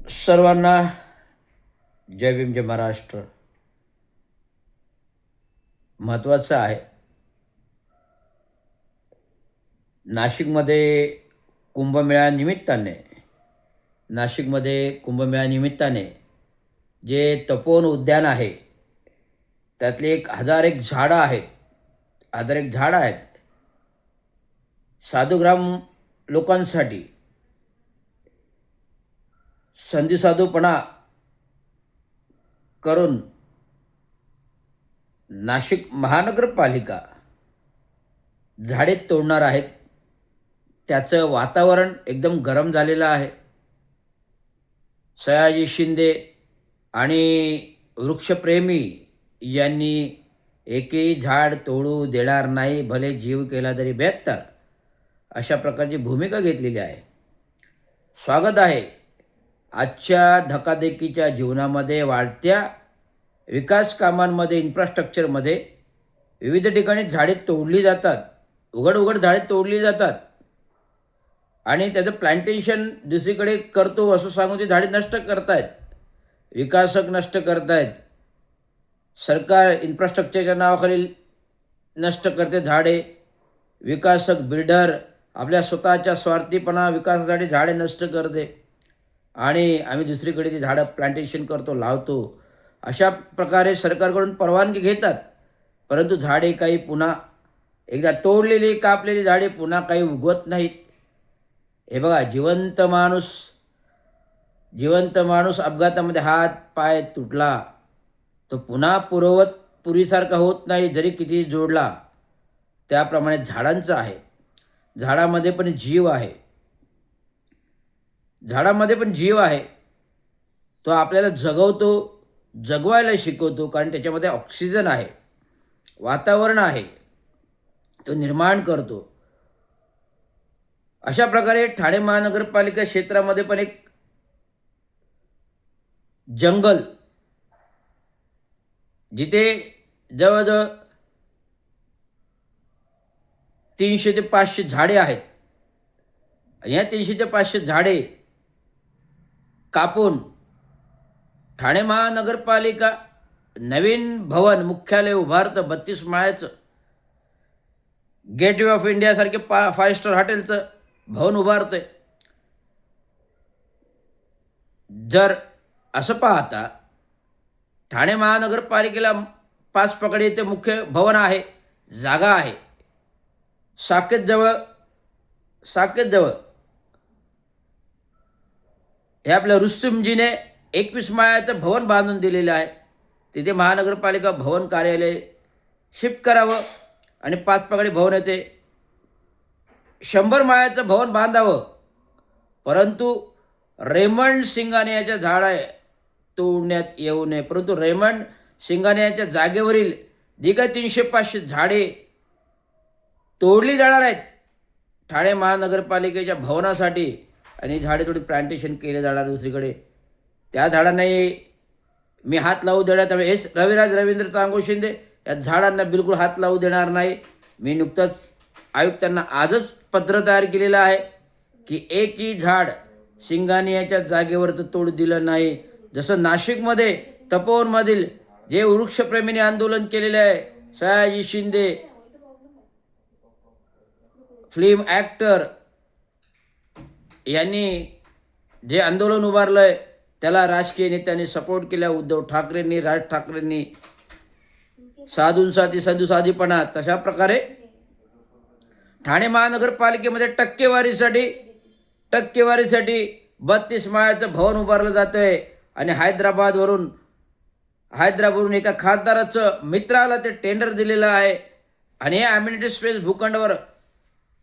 सर्वांना जय भीम जय महाराष्ट्र. महत्त्वाचं आहे, नाशिकमध्ये कुंभमेळ्यानिमित्ताने कुंभमेळ्यानिमित्ताने जे तपोवन उद्यान आहे, त्यातली एक झाडं आहेत. साधुग्राम लोकांसाठी संधिसाधूपणा करून नाशिक महानगरपालिका झाडे तोडणार आहेत. त्याचं वातावरण एकदम गरम झालेलं आहे. सयाजी शिंदे आणि वृक्षप्रेमी यांनी एकही झाड तोडू देणार नाही, भले जीव केला तरी 72, अशा प्रकारची भूमिका घेतलेली आहे. स्वागत आहे. आजच्या धकाधकीच्या जीवनामध्ये, वाढत्या विकास कामांमध्ये, इन्फ्रास्ट्रक्चरमध्ये विविध ठिकाणी झाडे तोडली जातात, उघड झाडे तोडली जातात आणि त्याचं प्लांटेशन दुसरीकडे करतो असं सांगून ते झाडे नष्ट करतायत. विकासक नष्ट करतायत. सरकार इन्फ्रास्ट्रक्चरच्या नावाखाली नष्ट करते झाडे. विकासक बिल्डर आपल्या स्वतःच्या स्वार्थीपणा विकासासाठी झाडे नष्ट करते आणि आम्ही दुसरीकडे ती झाडं प्लांटेशन करतो, लावतो. अशा प्रकारे सरकारकडून परवानगी घेतात, परंतु झाडे काही पुन्हा एकदा तोडलेली कापलेली झाडे पुन्हा काही उगवत नाहीत. हे बघा, जिवंत माणूस अपघातामध्ये हात पाय तुटला, तो पुन्हा पूर्वीसारखा होत नाही, जरी किती जोडला. त्याप्रमाणे झाडांचं आहे. झाडामध्ये पण जीव आहे. तो आपल्याला जगवायला शिकवतो, कारण त्याच्यामध्ये ऑक्सिजन आहे, वातावरण आहे, तो निर्माण करतो. अशा प्रकारे ठाणे महानगरपालिका क्षेत्रामध्ये पण एक जंगल, जिथे जवळजवळ 300 ते 500 झाडे आहेत. या 300 ते 500 झाडे कापून ठाणे महानगरपालिका नवीन भवन मुख्यालय उभारतं. 32 माळ्याचं गेटवे ऑफ इंडियासारखे 5 स्टार हॉटेलचं भवन उभारतंय. जर असं पाहता, ठाणे महानगरपालिकेला 5 पकडे इथे मुख्य भवन आहे, जागा आहे. साकेतजवळ हे आपल्या रुस्तुमजीने 21 माळ्याचं भवन बांधून दिलेलं आहे. तिथे महानगरपालिका भवन कार्यालय शिफ्ट करावं आणि 5 पकडे भवन येते 100 माळ्याचं भवन बांधावं. परंतु रेमंड सिंघानियाच्या झाडे तोडण्यात येऊ नये. परंतु रेमंड सिंघानियाच्या जागेवरील दिघा 300-500 झाडे तोडली जाणार आहेत ठाणे महानगरपालिकेच्या भवनासाठी, आणि झाडे थोडी प्लांटेशन केले जाणार दुसरीकडे. त्या झाडांनाही मी हात लावू देणार. त्यामुळे रविराज रवींद्र चांगो शिंदे या झाडांना बिलकुल हात लावू देणार नाही. मी नुकतंच आयुक्तांना आजच पत्र तयार केलेलं आहे की एकही झाड सिंघानियाच्या जागेवर तर तोडू दिलं नाही. जसं नाशिकमध्ये तपोवनमधील जे वृक्षप्रेमीने आंदोलन केलेले आहे, सयाजी शिंदे फिल्म ॲक्टर यांनी जे आंदोलन उभारलं आहे, त्याला राजकीय नेत्यांनी सपोर्ट केला. उद्धव ठाकरेंनी, राज ठाकरेंनी साधूसाधीपणा. तशा प्रकारे ठाणे महानगरपालिकेमध्ये टक्केवारीसाठी 32 माळ्याचं भवन उभारलं जातं आहे. आणि हैदराबादवरून एका खासदाराचं मित्राला ते टेंडर दिलेलं आहे. आणि या ॲम्युनिटी स्पेस भूखंडावर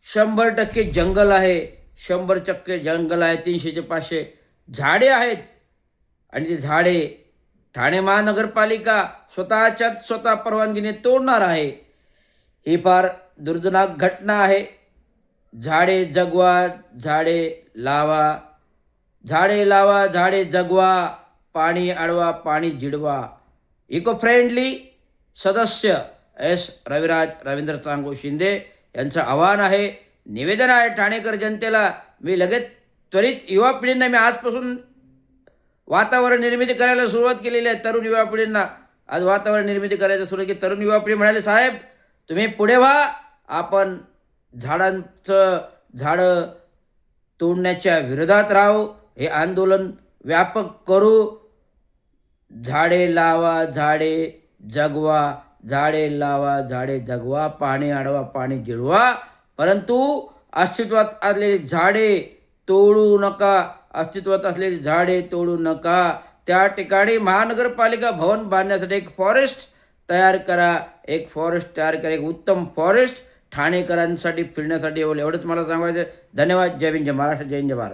100% जंगल आहे. 100% जंगल आहे. 300 ते 500 झाडे आहेत. आणि ती झाडे ठाणे महानगरपालिका स्वतः परवानगीने तोडणार आहे. ही फार दुर्दैवी घटना आहे. झाडे जगवा, झाडे लावा, झाडे जगवा, पाणी अडवा, पाणी जिडवा. इको फ्रेंडली सदस्य रविराज रवींद्र चांगो शिंदे यांचं आव्हान आहे, निवेदन आहे ठाणेकर जनतेला. मी लगेच त्वरित युवा पिढींना मी आजपासून वातावरण निर्मिती करायला सुरुवात केलेली आहे तरुण युवा पिढींना. आज वातावरण निर्मिती करायचं सुरू की तरुण युवा पिढी म्हणाले, साहेब तुम्ही पुढे व्हा, आपण झाडं तोडण्याच्या विरोधात राहू, हे आंदोलन व्यापक करू. झाडे लावा झाडे जगवा, झाडे लावा झाडे जगवा, पाणी अडवा पाणी जिरवा, परंतु अस्तित्वात असलेली झाडे तोडू नका, अस्तित्वात असलेली झाडे तोडू नका. त्या ठिकाणी महानगरपालिका भवन बांधण्यासाठी एक फॉरेस्ट तयार करा, एक उत्तम फॉरेस्ट ठाणेकरांसाठी फिरण्यासाठी. एवढंच मला सांगायचं. धन्यवाद. जय हिंद, जय महाराष्ट्र, जय हिंद, जय भारत.